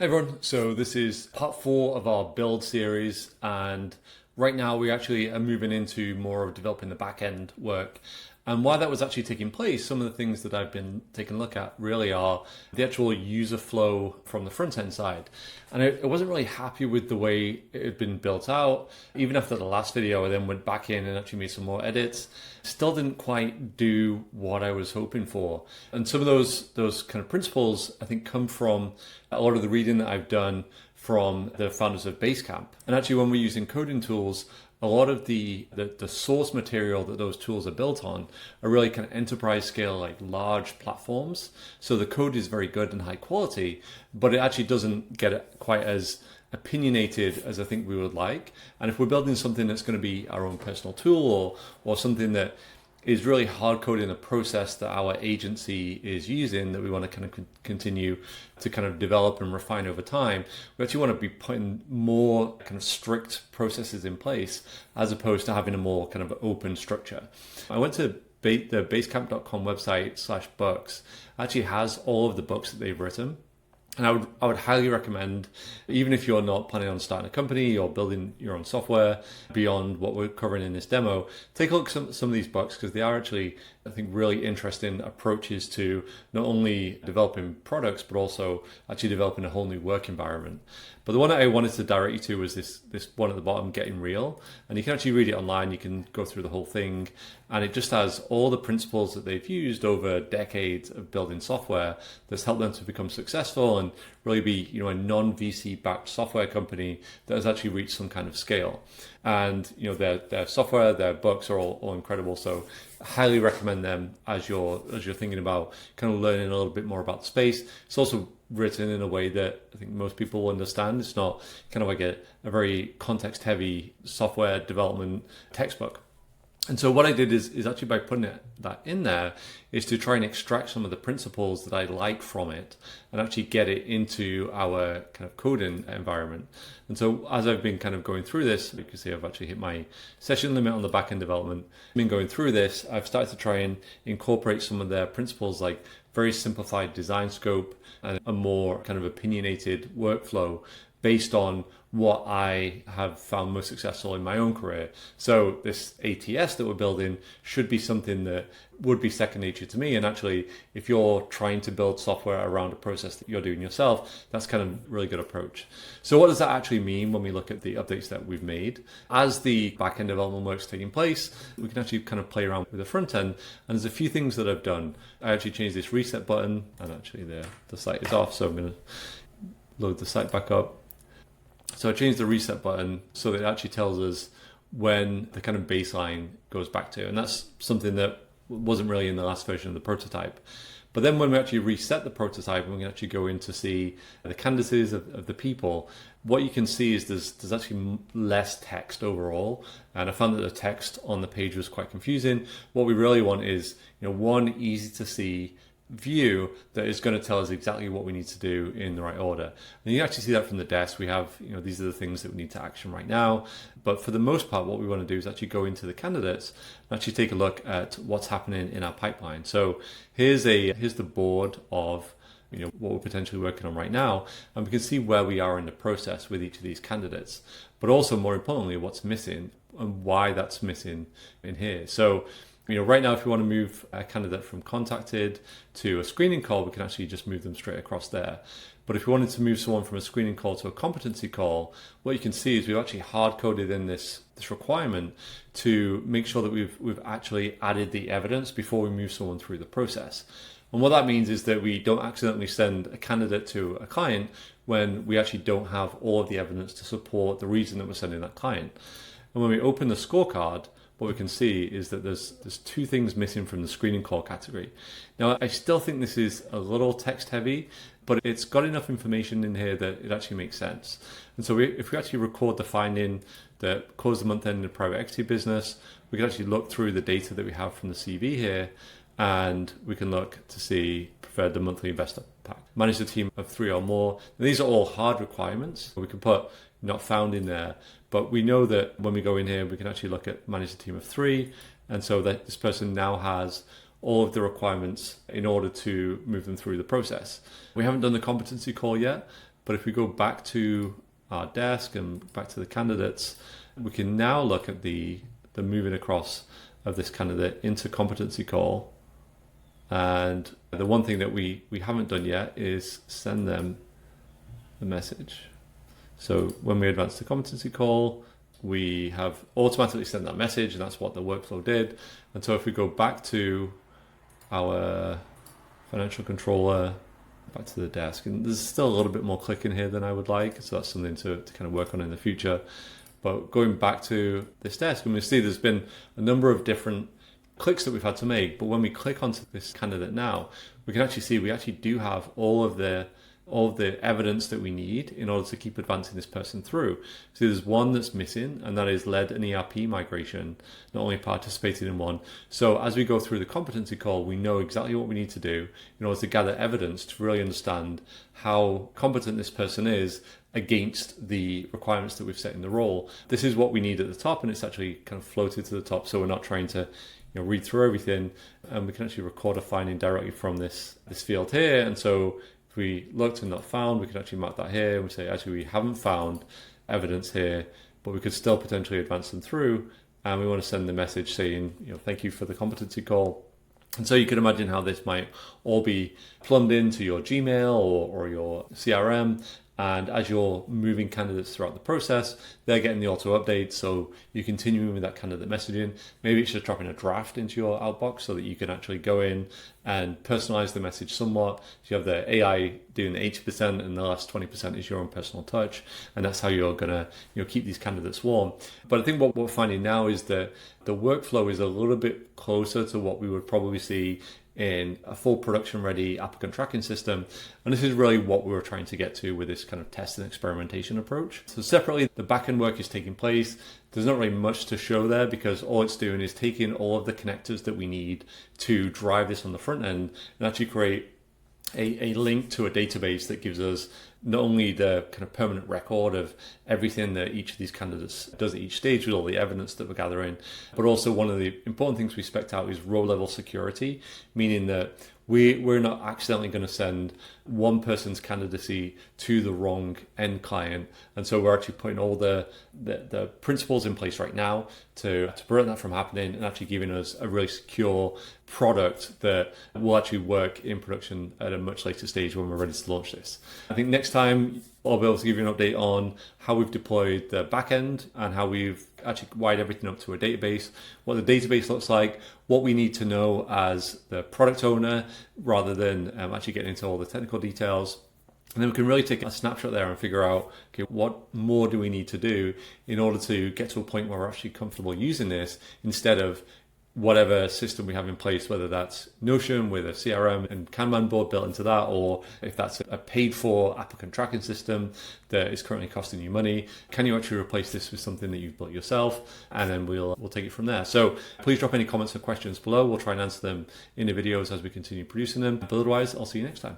Hey everyone, so this is part 4 of our build series, and right now we actually are moving into more of developing the back-end work. And while that was actually taking place, some of the things that I've been taking a look at really are the actual user flow from the front-end side. And I wasn't really happy with the way it had been built out. Even after the last video, I then went back in and actually made some more edits. Still didn't quite do what I was hoping for. And some of those kind of principles, I think, come from a lot of the reading that I've done from the founders of Basecamp. And actually, when we're using coding tools, a lot of the source material that those tools are built on are really kind of enterprise scale, like large platforms. So the code is very good and high quality, but it actually doesn't get it quite as opinionated as I think we would like. And if we're building something that's going to be our own personal tool or something that is really hard coding a process that our agency is using that we want to kind of continue to kind of develop and refine over time, we actually want to be putting more kind of strict processes in place as opposed to having a more kind of open structure. I went to the basecamp.com website /books. Actually has all of the books that they've written. And I would highly recommend, even if you're not planning on starting a company or building your own software beyond what we're covering in this demo, take a look at some of these books, because they are actually, I think, really interesting approaches to not only developing products, but also actually developing a whole new work environment. But the one that I wanted to direct you to was this one at the bottom, Getting Real. And you can actually read it online. You can go through the whole thing. And it just has all the principles that they've used over decades of building software that's helped them to become successful and really be, a non-VC backed software company that has actually reached some kind of scale. And their software, their books are all incredible. So I highly recommend them as you're thinking about kind of learning a little bit more about the space. It's also written in a way that I think most people will understand. It's not kind of like a very context heavy software development textbook. And so what I did is actually, by putting that in there, is to try and extract some of the principles that I like from it and actually get it into our kind of coding environment. And so as I've been kind of going through this, you can see I've actually hit my session limit on the backend development. I've been going through this, I've started to try and incorporate some of their principles, like very simplified design scope and a more kind of opinionated workflow based on what I have found most successful in my own career. So this ATS that we're building should be something that would be second nature to me. And actually, if you're trying to build software around a process that you're doing yourself, that's kind of a really good approach. So what does that actually mean when we look at the updates that we've made? As the backend development work's taking place, we can actually kind of play around with the front end. And there's a few things that I've done. I actually changed this reset button, and actually the site is off. So I'm going to load the site back up. So I changed the reset button so that it actually tells us when the kind of baseline goes back to. And that's something that wasn't really in the last version of the prototype. But then when we actually reset the prototype and we can actually go in to see the candidacies of the people, what you can see is there's actually less text overall. And I found that the text on the page was quite confusing. What we really want is, one easy to see view that is going to tell us exactly what we need to do in the right order. And you actually see that from the desk. We have, these are the things that we need to action right now. But for the most part, what we want to do is actually go into the candidates and actually take a look at what's happening in our pipeline. So here's the board of what we're potentially working on right now, and we can see where we are in the process with each of these candidates, but also more importantly, what's missing and why that's missing in here. So right now, if we want to move a candidate from contacted to a screening call, we can actually just move them straight across there. But if we wanted to move someone from a screening call to a competency call, what you can see is we've actually hard-coded in this requirement to make sure that we've actually added the evidence before we move someone through the process. And what that means is that we don't accidentally send a candidate to a client when we actually don't have all of the evidence to support the reason that we're sending that client. And when we open the scorecard, what we can see is that there's two things missing from the screening call category. Now, I still think this is a little text heavy, but it's got enough information in here that it actually makes sense. And so if we actually record the finding that closed the month end in a private equity business, we can actually look through the data that we have from the CV here, and we can look to see preferred the monthly investor pack. Manage a team of 3 or more. And these are all hard requirements. We can put not found in there, but we know that when we go in here, we can actually look at manage a team of 3. And so that this person now has all of the requirements in order to move them through the process. We haven't done the competency call yet, But if we go back to our desk and back to the candidates, we can now look at the moving across of this candidate into competency call. And the one thing that we haven't done yet is send them the message. So when we advance to competency call, we have automatically sent that message, and that's what the workflow did. And so if we go back to our financial controller, back to the desk, and there's still a little bit more clicking here than I would like, so that's something to kind of work on in the future. But going back to this desk, and we see there's been a number of different clicks that we've had to make, but when we click onto this candidate now, we can actually see we actually do have all of the evidence that we need in order to keep advancing this person through. So there's one that's missing, and that is led an ERP migration, not only participated in one. So as we go through the competency call, we know exactly what we need to do in order to gather evidence to really understand how competent this person is against the requirements that we've set in the role. This is what we need at the top, and it's actually kind of floated to the top, so we're not trying to read through everything, and we can actually record a finding directly from this field here. And so if we looked and not found, we can actually mark that here and we say, actually, we haven't found evidence here, but we could still potentially advance them through. And we want to send the message saying, thank you for the competency call. And so you can imagine how this might all be plumbed into your Gmail or your CRM. And as you're moving candidates throughout the process, they're getting the auto updates. So you continue with that candidate messaging. Maybe it's just dropping a draft into your outbox so that you can actually go in and personalize the message somewhat. So you have the AI doing the 80% and the last 20% is your own personal touch. And that's how you're going to keep these candidates warm. But I think what we're finding now is that the workflow is a little bit closer to what we would probably see in a full production ready applicant tracking system. And this is really what we were trying to get to with this kind of test and experimentation approach. So separately, the backend work is taking place. There's not really much to show there because all it's doing is taking all of the connectors that we need to drive this on the front end and actually create a link to a database that gives us not only the kind of permanent record of everything that each of these candidates does at each stage with all the evidence that we're gathering, but also one of the important things we spec out is row level security, meaning that we're not accidentally going to send one person's candidacy to the wrong end client. And so we're actually putting all the principles in place right now to prevent that from happening and actually giving us a really secure product that will actually work in production at a much later stage when we're ready to launch this. I think next time I'll be able to give you an update on how we've deployed the backend and how we've actually wired everything up to a database, what the database looks like, what we need to know as the product owner rather than actually getting into all the technical details. And then we can really take a snapshot there and figure out, okay, what more do we need to do in order to get to a point where we're actually comfortable using this instead of whatever system we have in place, whether that's Notion with a CRM and Kanban board built into that, or if that's a paid for applicant tracking system that is currently costing you money. Can you actually replace this with something that you've built yourself? And then we'll take it from there. So please drop any comments or questions below. We'll try and answer them in the videos as we continue producing them. But otherwise, I'll see you next time.